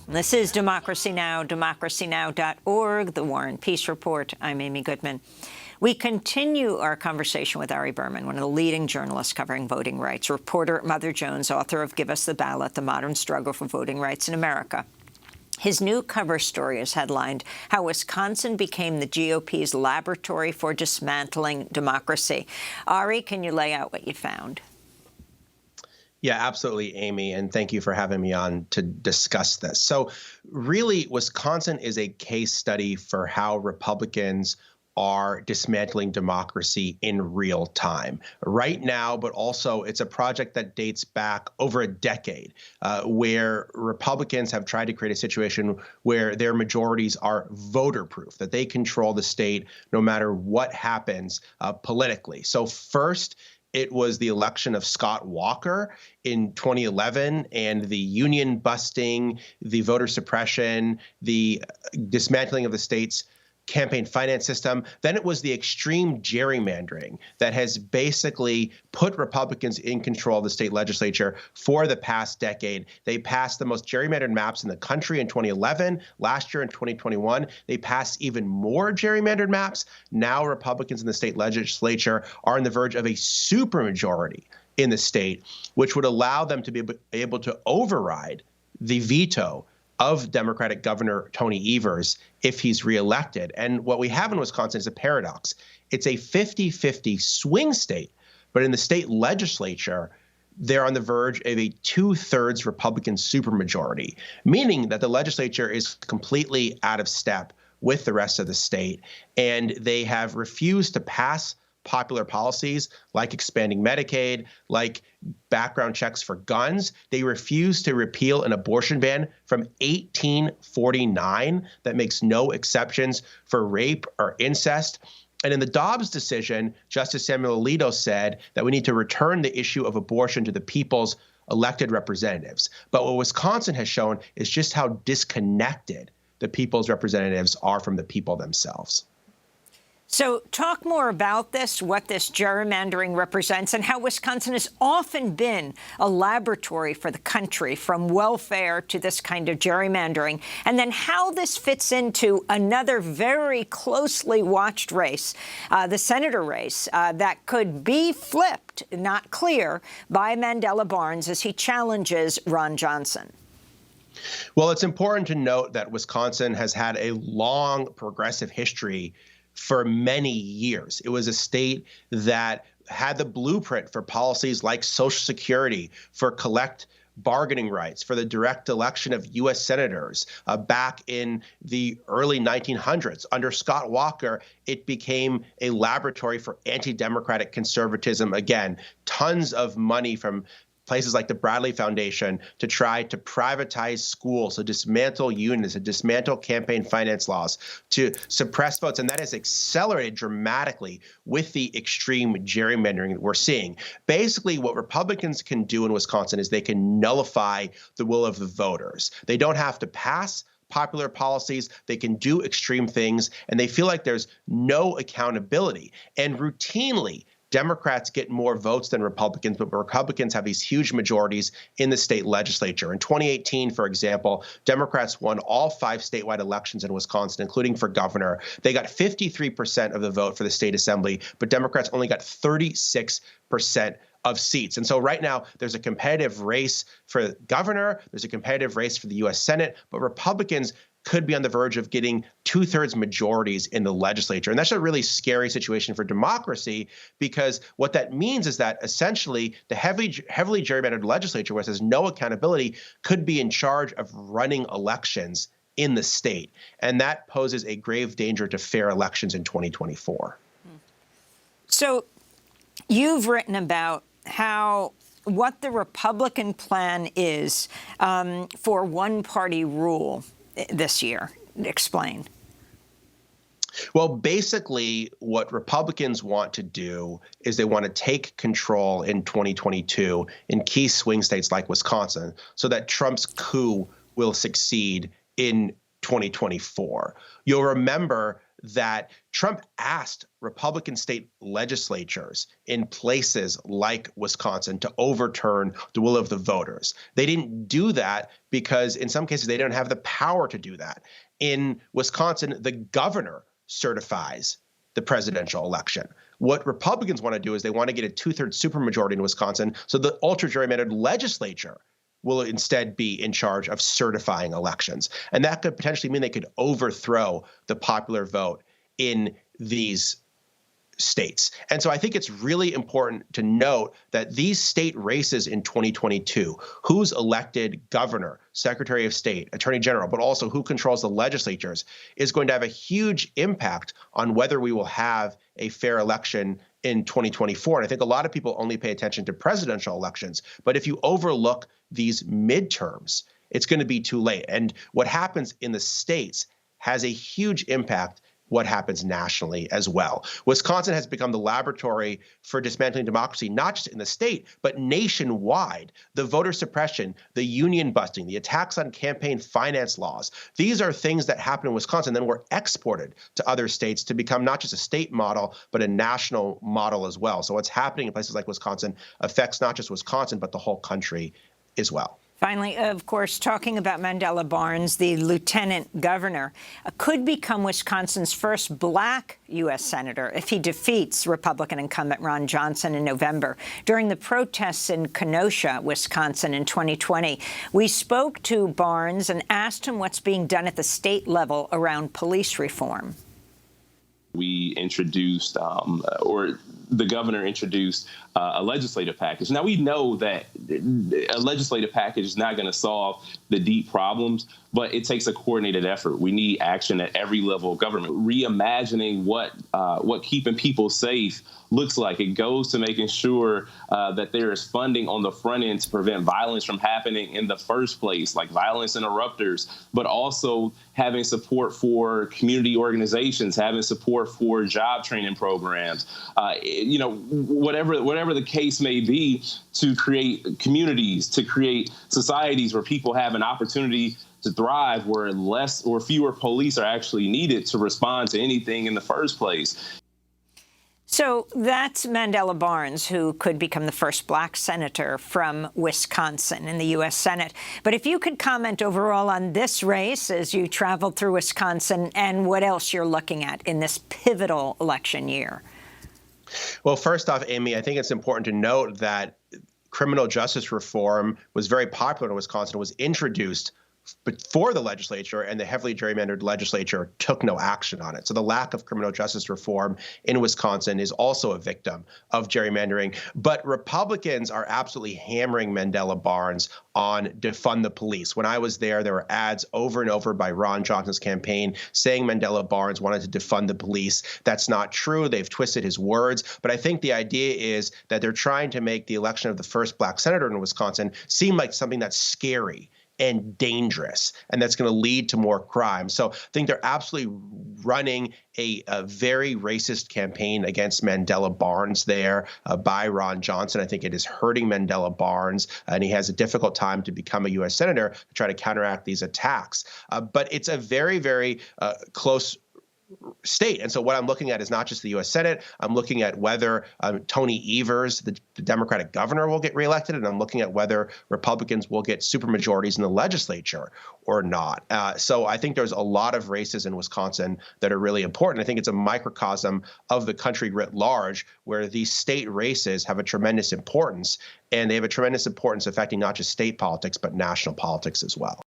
This is Democracy Now!, democracynow.org, The War and Peace Report. I'm Amy Goodman. We continue our conversation with Ari Berman, one of the leading journalists covering voting rights, reporter at Mother Jones, author of Give Us the Ballot, The Modern Struggle for Voting Rights in America. His new cover story is headlined, How Wisconsin Became the GOP's Laboratory for Dismantling Democracy. Ari, can you lay out what you found? Yeah, absolutely, Amy, and thank you for having me on to discuss this. So really, Wisconsin is a case study for how Republicans are dismantling democracy in real time right now, but also it's a project that dates back over a decade where Republicans have tried to create a situation where their majorities are voter proof, that they control the state no matter what happens politically. So first, it was the election of Scott Walker in 2011 and the union busting, the voter suppression, the dismantling of the state's campaign finance system. Then it was the extreme gerrymandering that has basically put Republicans in control of the state legislature for the past decade. They passed the most gerrymandered maps in the country in 2011. Last year in 2021, they passed even more gerrymandered maps. Now Republicans in the state legislature are on the verge of a supermajority in the state, which would allow them to be able to override the veto of Democratic Governor Tony Evers if he's reelected. And what we have in Wisconsin is a paradox. It's a 50-50 swing state, but in the state legislature, they're on the verge of a 2/3 Republican supermajority, meaning that the legislature is completely out of step with the rest of the state. And they have refused to pass popular policies like expanding Medicaid, like background checks for guns. They refuse to repeal an abortion ban from 1849 that makes no exceptions for rape or incest. And in the Dobbs decision, Justice Samuel Alito said that we need to return the issue of abortion to the people's elected representatives. But what Wisconsin has shown is just how disconnected the people's representatives are from the people themselves. So talk more about this, what this gerrymandering represents, and how Wisconsin has often been a laboratory for the country, from welfare to this kind of gerrymandering, and then how this fits into another very closely watched race, the senator race, that could be flipped, not clear, by Mandela Barnes as he challenges Ron Johnson. Well, it's important to note that Wisconsin has had a long progressive history for many years. It was a state that had the blueprint for policies like Social Security, for collect bargaining rights, for the direct election of U.S. senators. Back in the early 1900s, under Scott Walker, it became a laboratory for anti-democratic conservatism. Again, tons of money from places like the Bradley Foundation to try to privatize schools, to dismantle unions, to dismantle campaign finance laws, to suppress votes. And that has accelerated dramatically with the extreme gerrymandering that we're seeing. Basically, what Republicans can do in Wisconsin is they can nullify the will of the voters. They don't have to pass popular policies. They can do extreme things, and they feel like there's no accountability. And routinely, Democrats get more votes than Republicans, but Republicans have these huge majorities in the state legislature. In 2018, for example, Democrats won all 5 statewide elections in Wisconsin, including for governor. They got 53% of the vote for the state assembly, but Democrats only got 36% of seats. And so right now, there's a competitive race for governor, there's a competitive race for the U.S. Senate, but Republicans could be on the verge of getting 2/3 majorities in the legislature. And that's a really scary situation for democracy, because what that means is that essentially the heavily gerrymandered legislature, which has no accountability, could be in charge of running elections in the state. And that poses a grave danger to fair elections in 2024. So you've written about what the Republican plan is for one-party rule this year. Explain. Well, basically, what Republicans want to do is they want to take control in 2022 in key swing states like Wisconsin so that Trump's coup will succeed in 2024. You'll remember that Trump asked Republican state legislatures in places like Wisconsin to overturn the will of the voters. They didn't do that because in some cases they don't have the power to do that. In Wisconsin, the governor certifies the presidential election. What Republicans want to do is they want to get a 2/3 supermajority in Wisconsin, so the ultra gerrymandered legislature will instead be in charge of certifying elections. And that could potentially mean they could overthrow the popular vote in these states. And so I think it's really important to note that these state races in 2022, who's elected governor, secretary of state, attorney general, but also who controls the legislatures, is going to have a huge impact on whether we will have a fair election in 2024. And I think a lot of people only pay attention to presidential elections. But if you overlook these midterms, it's going to be too late. And what happens in the states has a huge impact what happens nationally as well. Wisconsin has become the laboratory for dismantling democracy, not just in the state, but nationwide. The voter suppression, the union busting, the attacks on campaign finance laws, these are things that happen in Wisconsin, then were exported to other states to become not just a state model, but a national model as well. So what's happening in places like Wisconsin affects not just Wisconsin, but the whole country as well. Finally, of course, talking about Mandela Barnes, the lieutenant governor, could become Wisconsin's first black U.S. senator if he defeats Republican incumbent Ron Johnson in November. During the protests in Kenosha, Wisconsin in 2020, we spoke to Barnes and asked him what's being done at the state level around police reform. We introduced, or the governor introduced, a legislative package. Now, we know that a legislative package is not going to solve the deep problems, but it takes a coordinated effort. We need action at every level of government. Reimagining what keeping people safe looks like. It goes to making sure that there is funding on the front end to prevent violence from happening in the first place, like violence interrupters, but also having support for community organizations, having support for job training programs, whatever the case may be, to create communities, to create societies where people have an opportunity to thrive, where less or fewer police are actually needed to respond to anything in the first place. So that's Mandela Barnes, who could become the first black senator from Wisconsin in the U.S. Senate. But if you could comment overall on this race as you traveled through Wisconsin and what else you're looking at in this pivotal election year. Well, first off, Amy, I think it's important to note that criminal justice reform was very popular in Wisconsin. It was introduced before the legislature, and the heavily gerrymandered legislature took no action on it. So the lack of criminal justice reform in Wisconsin is also a victim of gerrymandering. But Republicans are absolutely hammering Mandela Barnes on defund the police. When I was there were ads over and over by Ron Johnson's campaign saying Mandela Barnes wanted to defund the police. That's not true. They've twisted his words. But I think the idea is that they're trying to make the election of the first black senator in Wisconsin seem like something that's scary and dangerous, and that's going to lead to more crime. So I think they're absolutely running a very racist campaign against Mandela Barnes there by Ron Johnson. I think it is hurting Mandela Barnes, and he has a difficult time to become a U.S. senator to try to counteract these attacks. But it's a very, very close state. And so what I'm looking at is not just the U.S. Senate. I'm looking at whether Tony Evers, the Democratic governor, will get reelected, and I'm looking at whether Republicans will get supermajorities in the legislature or not. So I think there's a lot of races in Wisconsin that are really important. I think it's a microcosm of the country writ large, where these state races have a tremendous importance, and they have a tremendous importance affecting not just state politics, but national politics as well.